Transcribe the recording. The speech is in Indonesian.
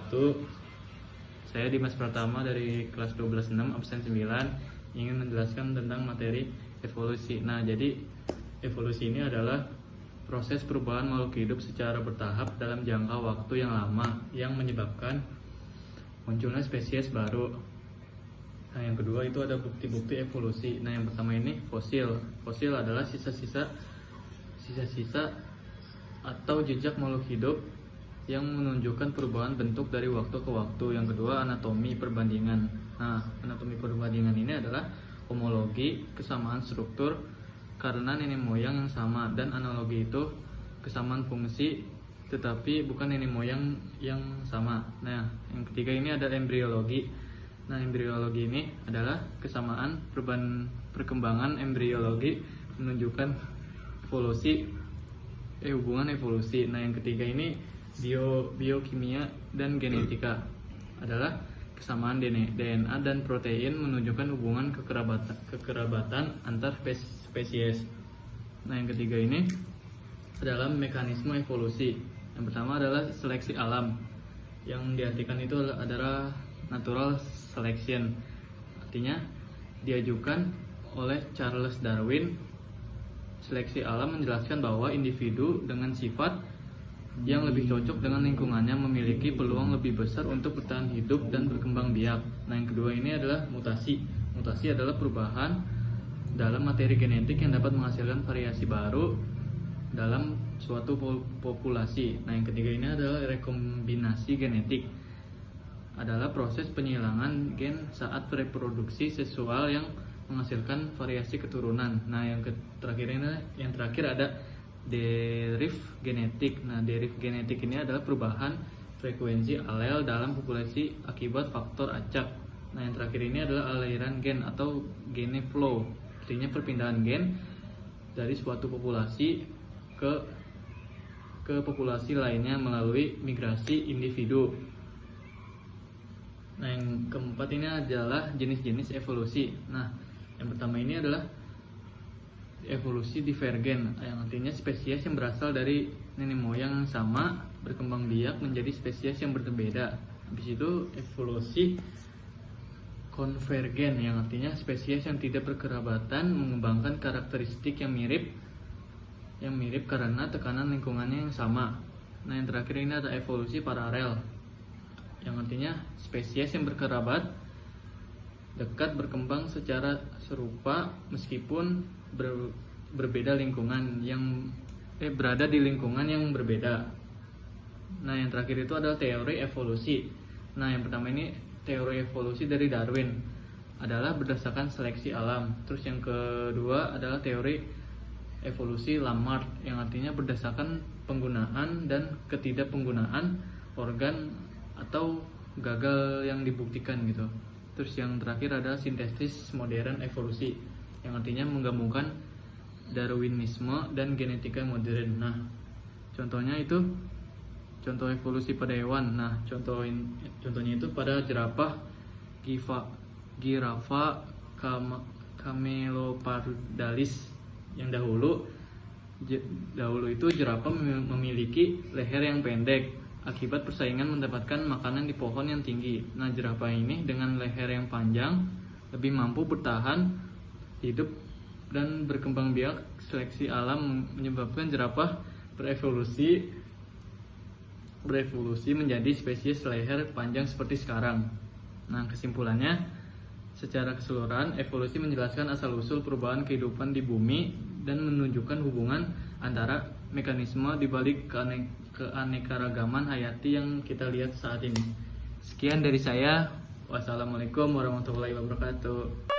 wabarakatuh. Saya Dimas Pratama dari kelas 12/6 absen 9 ingin menjelaskan tentang materi evolusi. Nah, jadi evolusi ini adalah proses perubahan makhluk hidup secara bertahap dalam jangka waktu yang lama yang menyebabkan munculnya spesies baru. Nah, yang kedua itu ada bukti-bukti evolusi. Nah, yang pertama ini fosil. Fosil adalah sisa-sisa atau jejak makhluk hidup yang menunjukkan perubahan bentuk dari waktu ke waktu. Yang kedua, anatomi perbandingan. Nah, anatomi perbandingan ini adalah homologi, kesamaan struktur karena nenek moyang yang sama, dan analogi itu kesamaan fungsi tetapi bukan nenek moyang yang sama. Nah, yang ketiga ini ada embriologi. Nah, embriologi ini adalah kesamaan perkembangan embriologi menunjukkan hubungan evolusi. Nah, yang ketiga ini biokimia dan genetika adalah kesamaan DNA dan protein menunjukkan hubungan kekerabatan antar spesies. Nah, yang ketiga ini adalah mekanisme evolusi. Yang pertama adalah seleksi alam. Yang diartikan itu adalah natural selection. Artinya diajukan oleh Charles Darwin. Seleksi alam menjelaskan bahwa individu dengan sifat yang lebih cocok dengan lingkungannya memiliki peluang lebih besar untuk bertahan hidup dan berkembang biak. Nah, yang kedua ini adalah mutasi. Mutasi adalah perubahan dalam materi genetik yang dapat menghasilkan variasi baru dalam suatu populasi. Nah, yang ketiga ini adalah rekombinasi genetik. Adalah proses penyilangan gen saat reproduksi seksual yang menghasilkan variasi keturunan. Nah, yang terakhir ada deriv genetik. Nah, deriv genetik ini adalah perubahan frekuensi alel dalam populasi akibat faktor acak. Nah, yang terakhir ini adalah aliran gen atau gene flow. Artinya perpindahan gen dari suatu populasi ke populasi lainnya melalui migrasi individu. Nah, yang keempat ini adalah jenis-jenis evolusi. Nah, yang pertama ini adalah evolusi divergen, yang artinya spesies yang berasal dari nenek moyang yang sama berkembang biak menjadi spesies yang berbeda. Habis itu evolusi konvergen, yang artinya spesies yang tidak berkerabatan mengembangkan karakteristik yang mirip karena tekanan lingkungannya yang sama. Nah, yang terakhir ini ada evolusi paralel, yang artinya spesies yang berkerabat dekat berkembang secara serupa meskipun berbeda lingkungan berada di lingkungan yang berbeda. Nah, yang terakhir itu adalah teori evolusi. Nah, yang pertama ini teori evolusi dari Darwin adalah berdasarkan seleksi alam. Terus yang kedua adalah teori evolusi Lamarck, yang artinya berdasarkan penggunaan dan ketidakpenggunaan organ atau gagal yang dibuktikan gitu. Terus yang terakhir adalah sintesis modern evolusi, yang artinya menggabungkan Darwinisme dan genetika modern. Nah, contohnya itu contoh evolusi pada hewan. Nah, contohnya itu pada jerapah Girafa camelopardalis, yang dahulu itu jerapah memiliki leher yang pendek akibat persaingan mendapatkan makanan di pohon yang tinggi. Nah, jerapah ini dengan leher yang panjang lebih mampu bertahan hidup dan berkembang biak. Seleksi alam menyebabkan jerapah berevolusi menjadi spesies leher panjang seperti sekarang. Nah, kesimpulannya, secara keseluruhan evolusi menjelaskan asal-usul perubahan kehidupan di bumi dan menunjukkan hubungan antara mekanisme di balik keanekaragaman hayati yang kita lihat saat ini. Sekian dari saya. Wassalamualaikum warahmatullahi wabarakatuh.